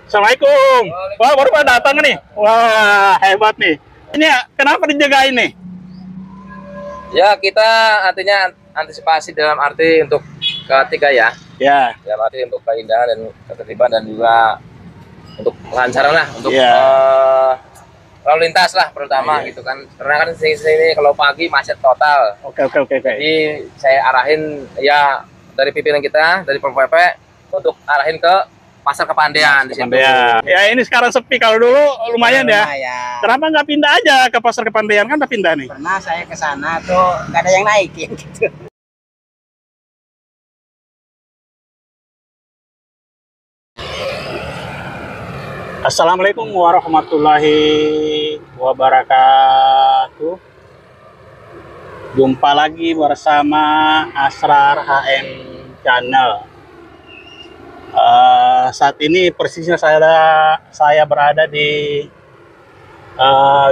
Assalamualaikum. Wah, baru pada datang nih. Wah, hebat nih. Ini ya, kenapa dijagain nih? Ya, kita artinya antisipasi dalam arti untuk ketiga ya. Ya. Dalam arti untuk keindahan dan ketertiban dan juga untuk kelancaran lah, untuk lalu lintas lah terutama gitu kan. Karena kan sini kalau pagi macet total. Oke. Jadi saya arahin ya dari pimpinan kita, dari Pol PP untuk arahin ke Pasar Kepandean di situ. Ya, ini sekarang sepi. Kalau dulu lumayan ya. Kenapa nggak pindah aja ke Pasar Kepandean, kan udah pindah nih? Pernah saya ke sana tuh nggak ada yang naikin gitu. Assalamualaikum warahmatullahi wabarakatuh. Jumpa lagi bersama Asrar HM Channel. Saat ini persisnya saya berada di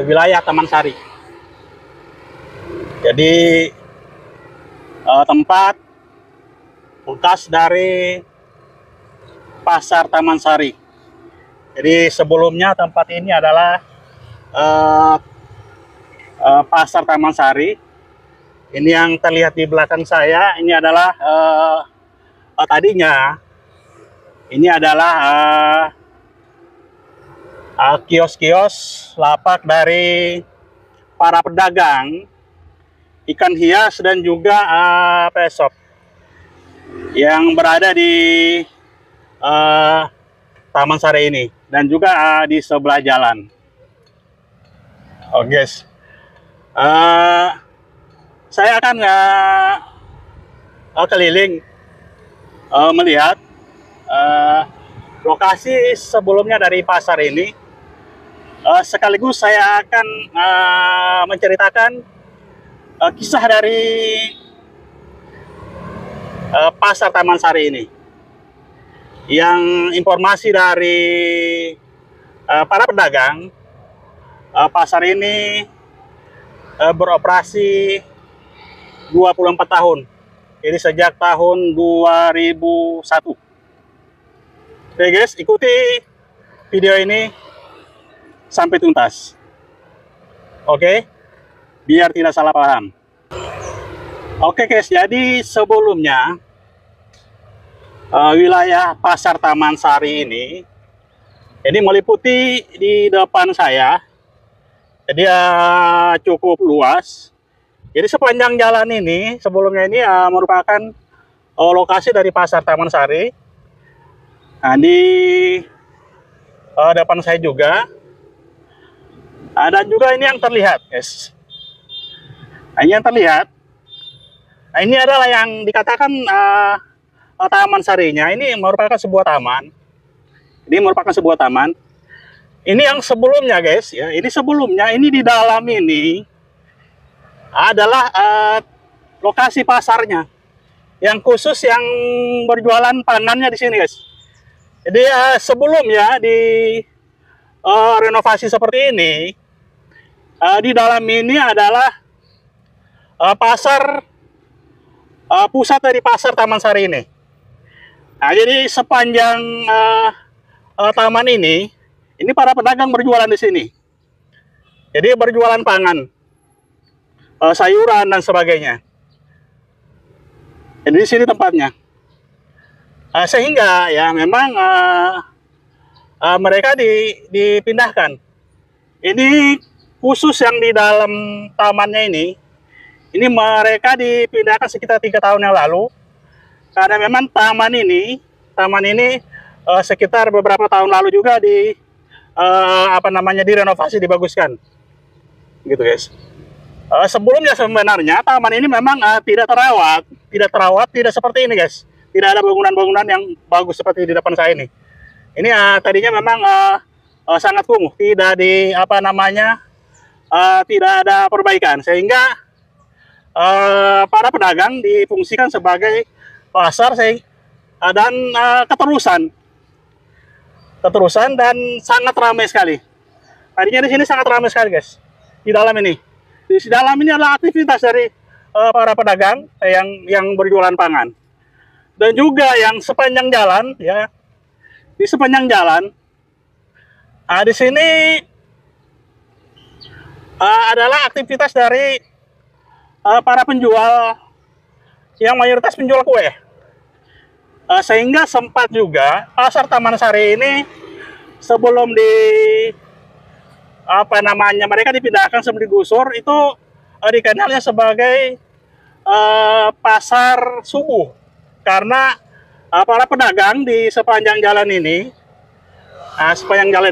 wilayah Taman Sari. Jadi tempat bekas dari Pasar Taman Sari. Jadi sebelumnya tempat ini adalah Pasar Taman Sari. Ini yang terlihat di belakang saya, ini adalah tadinya ini adalah kios-kios lapak dari para pedagang ikan hias dan juga pesop yang berada di Taman Sari ini dan juga di sebelah jalan. Guys, saya akan keliling melihat lokasi sebelumnya dari pasar ini. Sekaligus saya akan menceritakan kisah dari Pasar Taman Sari ini. Yang informasi dari para pedagang, pasar ini beroperasi 24 tahun. Jadi sejak tahun 2001. Oke guys, ikuti video ini sampai tuntas. Oke, biar tidak salah paham. Oke guys, jadi sebelumnya wilayah Pasar Taman Sari ini meliputi di depan saya. Jadi cukup luas. Jadi sepanjang jalan ini sebelumnya ini merupakan lokasi dari Pasar Taman Sari. Nah, di depan saya juga ada juga ini yang terlihat, guys. Nah, ini yang terlihat. Nah, ini adalah yang dikatakan Taman Sarinya. Ini merupakan sebuah taman. Ini merupakan sebuah taman. Ini yang sebelumnya, guys, ya. Ini sebelumnya, ini di dalam ini adalah lokasi pasarnya. Yang khusus yang berjualan pangannya di sini, guys. Jadi sebelumnya di renovasi seperti ini, di dalam ini adalah pasar pusat dari Pasar Taman Sari ini. Nah, jadi sepanjang taman ini para pedagang berjualan di sini. Jadi berjualan pangan, sayuran dan sebagainya. Jadi di sini tempatnya. Sehingga ya memang mereka dipindahkan. Ini khusus yang di dalam tamannya ini mereka dipindahkan sekitar 3 tahun yang lalu. Karena memang taman ini sekitar beberapa tahun lalu juga direnovasi, dibaguskan. Gitu guys. Sebelumnya sebenarnya taman ini memang tidak terawat, tidak seperti ini guys. Tidak ada bangunan-bangunan yang bagus seperti di depan saya ini. Ini tadinya memang sangat kumuh, tidak tidak ada perbaikan, sehingga para pedagang difungsikan sebagai pasar dan keterusan dan sangat ramai sekali. Tadinya di sini sangat ramai sekali guys. Di dalam ini adalah aktivitas dari para pedagang yang berjualan pangan. Dan juga yang sepanjang jalan ya, di sepanjang jalan Di sini adalah aktivitas dari para penjual yang mayoritas penjual kue. Sehingga sempat juga pasar Taman Sari ini sebelum mereka dipindahkan sebelum digusur itu dikenalnya sebagai pasar subuh, karena para pedagang di sepanjang jalan ini,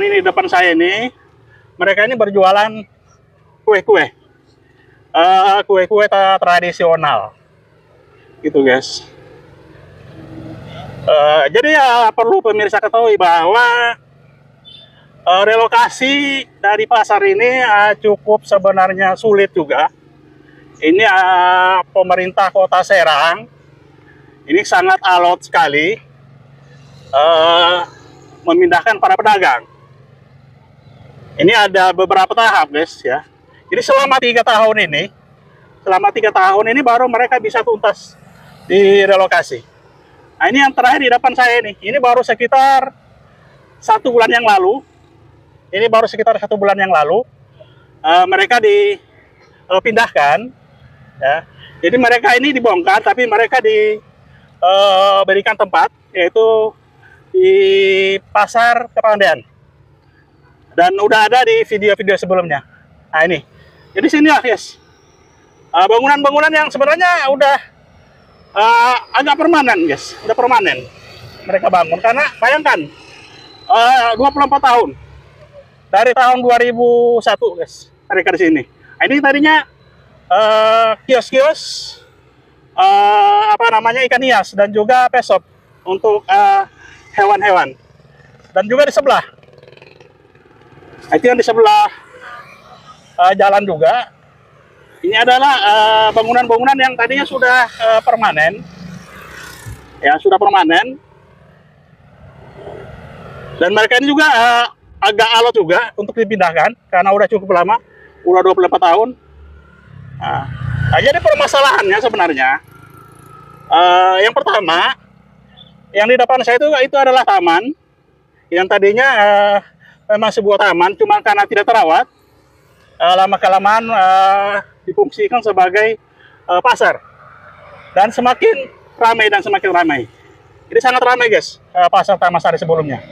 di depan saya ini, mereka ini berjualan kue-kue tradisional gitu guys. Jadi ya perlu pemirsa ketahui bahwa relokasi dari pasar ini cukup sebenarnya sulit juga. Ini pemerintah Kota Serang ini sangat alot sekali memindahkan para pedagang. Ini ada beberapa tahap guys ya. Jadi selama 3 tahun ini baru mereka bisa tuntas direlokasi. Nah, ini yang terakhir di depan saya nih. Ini baru sekitar 1 bulan yang lalu. Mereka dipindahkan. Ya. Jadi mereka ini dibongkar, tapi mereka diberikan tempat, yaitu di Pasar Kepandean. Dan udah ada di video-video sebelumnya. Nah ini. Jadi sini lah guys. Bangunan-bangunan yang sebenarnya udah agak permanen guys. Udah permanen mereka bangun. Karena bayangkan 24 tahun. Dari tahun 2001 guys. Mereka di sini. Nah, ini tadinya kios-kios ikan hias dan juga pesop untuk hewan-hewan. Dan juga di sebelah. Itu yang di sebelah jalan juga. Ini adalah bangunan-bangunan yang tadinya sudah permanen. Ya, sudah permanen. Dan mereka ini juga agak alot juga untuk dipindahkan karena udah cukup lama, udah 24 tahun. Nah, jadi permasalahannya sebenarnya yang pertama, yang di depan saya itu adalah taman yang tadinya memang sebuah taman, cuma karena tidak terawat, lama-kelamaan difungsikan sebagai pasar, dan semakin ramai. Jadi sangat ramai guys, pasar Taman Sari sebelumnya.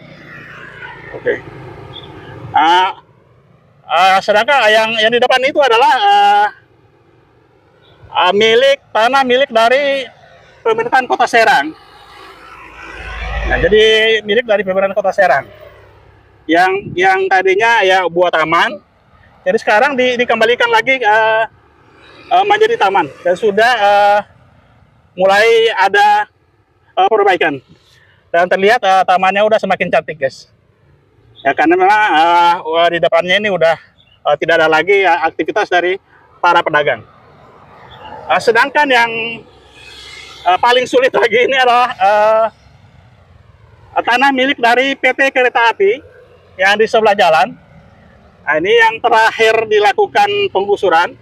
Oke. Sedangkan yang di depan itu adalah tanah milik dari pemerintahan Kota Serang. Nah, jadi milik dari pemerintahan Kota Serang. Yang tadinya ya buat taman, jadi sekarang dikembalikan lagi menjadi taman dan sudah mulai ada perbaikan dan terlihat tamannya udah semakin cantik guys. Ya karena memang di depannya ini udah tidak ada lagi aktivitas dari para pedagang. Sedangkan yang paling sulit lagi ini adalah tanah milik dari PT Kereta Api yang di sebelah jalan. Nah, ini yang terakhir dilakukan penggusuran.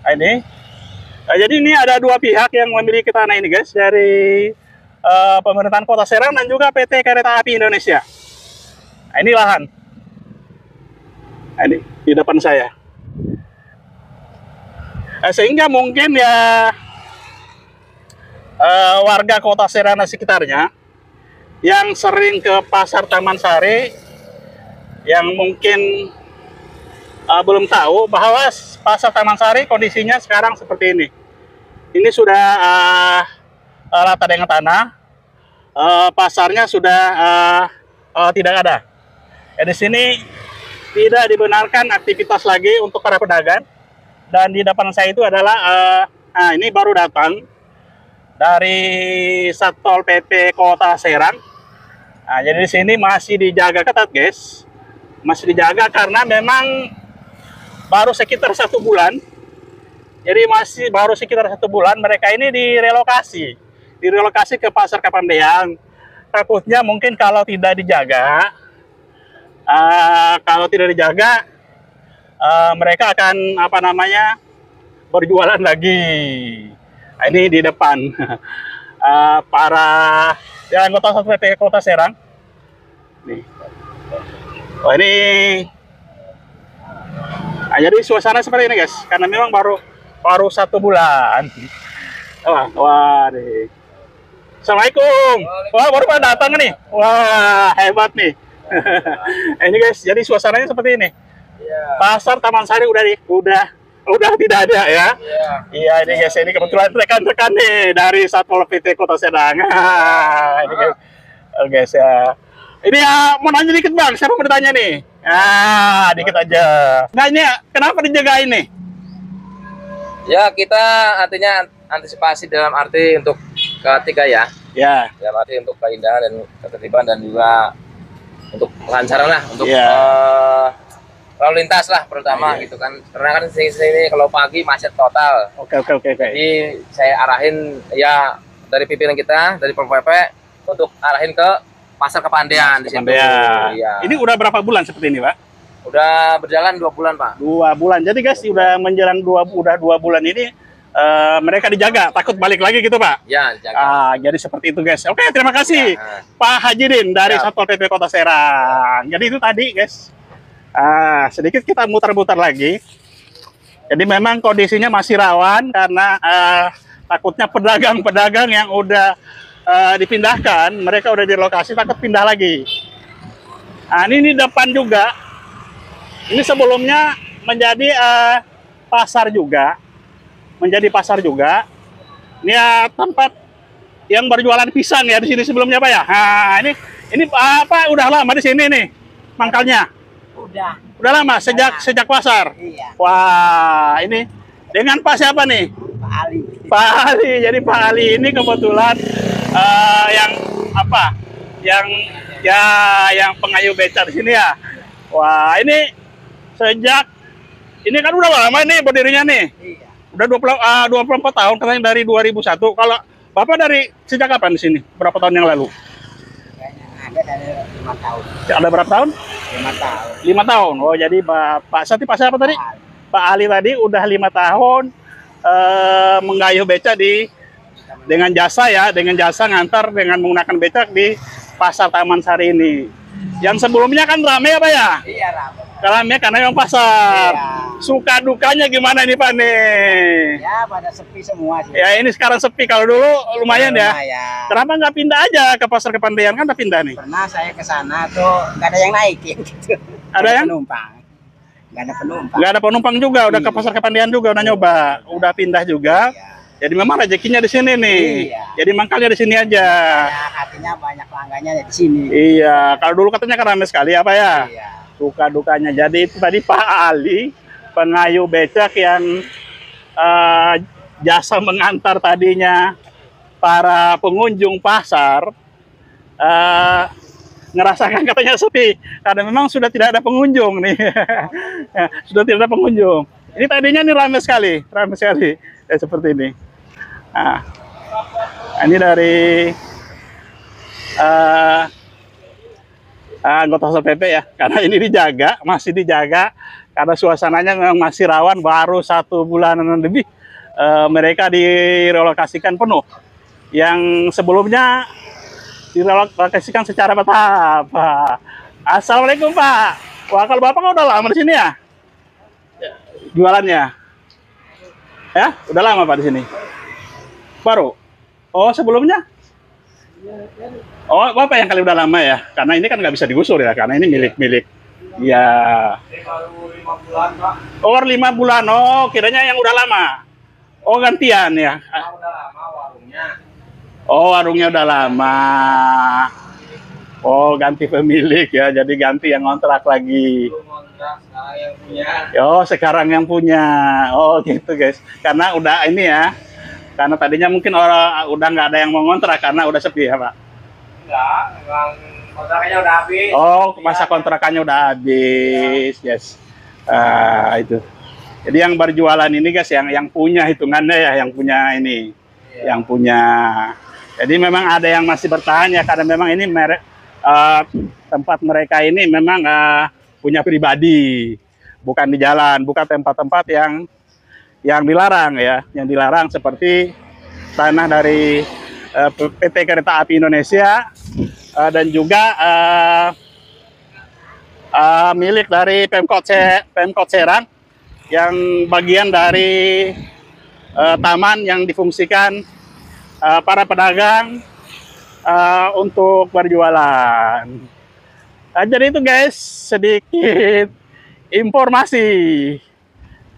Nah, ini. Jadi ini ada 2 pihak yang memiliki tanah ini guys, dari pemerintahan Kota Serang dan juga PT Kereta Api Indonesia. Nah, ini lahan. Nah, ini di depan saya. Sehingga mungkin ya warga Kota Serang dan sekitarnya yang sering ke Pasar Taman Sari, yang mungkin belum tahu bahwa Pasar Taman Sari kondisinya sekarang seperti ini. Ini sudah rata dengan tanah, pasarnya sudah tidak ada. Di sini tidak dibenarkan aktivitas lagi untuk para pedagang. Dan di depan saya itu adalah, ini baru datang dari Satpol PP Kota Serang. Nah, jadi di sini masih dijaga ketat guys, masih dijaga karena memang baru sekitar 1 bulan. Jadi masih baru sekitar 1 bulan mereka ini direlokasi ke Pasar Kepandean. Takutnya mungkin kalau tidak dijaga, mereka akan berjualan lagi. Nah, ini di depan para anggota Satpol PP Kota Serang. Nih. Oh ini, jadi suasana seperti ini guys, karena memang baru 1 bulan. Wah nih. Assalamualaikum. Wah baru pada datang nih. Wah hebat nih. Ini guys, jadi suasananya seperti ini. Pasar Taman Sari udah tidak ada ya. Iya ini guys, ini kebetulan rekan-rekan nih dari Satpol PP Kota Serang. Ini guys, oh, guys ya. Ini ya mau nanya dikit bang, siapa mau bertanya nih? Dikit aja. Nah ini kenapa dijagain nih? Ya kita artinya antisipasi dalam arti untuk ketiga ya. Ya. Dalam arti untuk keindahan dan ketertiban dan juga untuk kelancaran lah untuk lalu lintas lah terutama gitu kan. Karena kan sini kalau pagi macet total. Oke. Jadi saya arahin ya dari pimpinan kita dari Pol PP untuk arahin ke Pasar Kepandean di situ. Iya. Ini udah berapa bulan seperti ini, Pak? Udah berjalan 2 bulan, Pak. 2 bulan. Jadi guys, udah menjelang 2 bulan ini mereka dijaga, takut balik lagi gitu, Pak? Ya, dijaga. Jadi seperti itu, guys. Oke, terima kasih Ya. Pak Hajidin dari Satpol PP Kota Serang. Jadi itu tadi, guys. Sedikit kita mutar-mutar lagi. Jadi memang kondisinya masih rawan karena takutnya pedagang-pedagang yang udah dipindahkan, mereka udah di lokasi takut pindah lagi. Ini depan juga. Ini sebelumnya menjadi pasar juga. Ini tempat yang berjualan pisang ya di sini sebelumnya Pak ya. Ini apa udah lama di sini nih mangkalnya? Udah lama sejak pasar. Iya. Wah, ini dengan Pak siapa nih? Pak Ali. Pak Ali. Jadi Pak Ali ini kebetulan yang pengayuh beca di sini ya. Wah, ini ini kan udah lama nih berdirinya nih. Iya. Udah 24 tahun katanya dari 2001. Kalau Bapak dari sejak kapan di sini? Berapa tahun yang lalu? Kayaknya ada dari 5 tahun. Ada berapa tahun? 5 tahun. 5 tahun. Oh, jadi Pak siapa tadi? Pak Ali tadi udah 5 tahun menggayuh beca dengan jasa ngantar dengan menggunakan becak di Pasar Taman Sari ini. Yang sebelumnya kan rame apa ya? Iya, ramai. Rame karena yang pasar. Iya. Suka dukanya gimana nih Pak nih? Ya, pada sepi semua sih. Ya ini sekarang sepi, kalau dulu lumayan ya. Lumayan. Kenapa nggak pindah aja ke Pasar Kepandean, kan udah pindah nih? Pernah saya ke sana tuh nggak ada yang naikin gitu. Ada yang? Penumpang. Nggak ada penumpang. Nggak ada penumpang juga, udah ke Pasar Kepandean juga, udah nyoba, udah pindah juga. Iya. Jadi memang rezekinya di sini nih. Iya. Jadi mangkalnya di sini aja. Ya, artinya banyak pelanggannya di sini. Iya, kalau dulu katanya kan ramai sekali apa ya? Iya. Suka dukanya. Jadi itu tadi Pak Ali, pengayuh becak yang jasa mengantar tadinya para pengunjung pasar, ngerasakan katanya sepi karena memang sudah tidak ada pengunjung nih. Sudah tidak ada pengunjung. Ini tadinya nih ramai sekali ya, seperti ini. Ini dari anggota Satpol PP ya, karena ini masih dijaga karena suasananya memang masih rawan, baru 1 bulanan lebih mereka direlokasikan penuh. Yang sebelumnya direlokasikan secara bertahap. Assalamualaikum Pak. Wah, kalau Bapak kan udah lama di sini ya? Jualannya? Ya, udah lama Pak di sini? Baru? Oh, sebelumnya? Oh, Bapak yang kali udah lama ya? Karena ini kan nggak bisa digusur ya, karena ini milik. Ya. Oh, 5 bulan. Oh, kiranya yang udah lama. Oh, gantian ya? Udah lama warungnya. Oh, warungnya udah lama. Oh, ganti pemilik ya, jadi ganti yang ngontrak lagi. Oh, sekarang yang punya. Oh, gitu guys. Karena udah ini ya. Karena tadinya mungkin orang udah nggak ada yang mau ngontrak karena udah sepi ya, Pak. Enggak, memang kontrakannya udah habis. Oh, masa kontrakannya udah habis, yes. Itu. Jadi yang berjualan ini guys, yang punya hitungannya ya, yang punya ini, yang punya. Jadi memang ada yang masih bertahan ya, karena memang ini tempat mereka ini memang punya pribadi, bukan di jalan, bukan tempat-tempat yang dilarang ya, yang dilarang seperti tanah dari PT Kereta Api Indonesia dan juga milik dari Pemkot Serang, yang bagian dari taman yang difungsikan para pedagang untuk berjualan. Jadi itu guys, sedikit informasi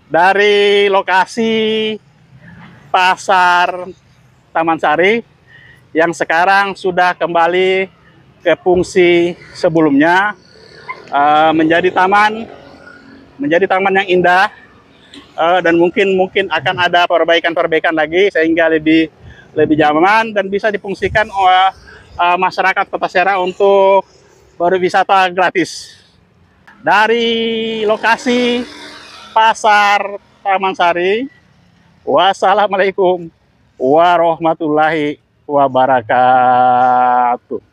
dari lokasi pasar Taman Sari yang sekarang sudah kembali ke fungsi sebelumnya, menjadi taman yang indah, dan mungkin akan ada perbaikan lagi sehingga lebih nyaman dan bisa difungsikan oleh masyarakat Kota Serang untuk berwisata gratis. Dari lokasi pasar Taman Sari, wassalamualaikum warahmatullahi wabarakatuh.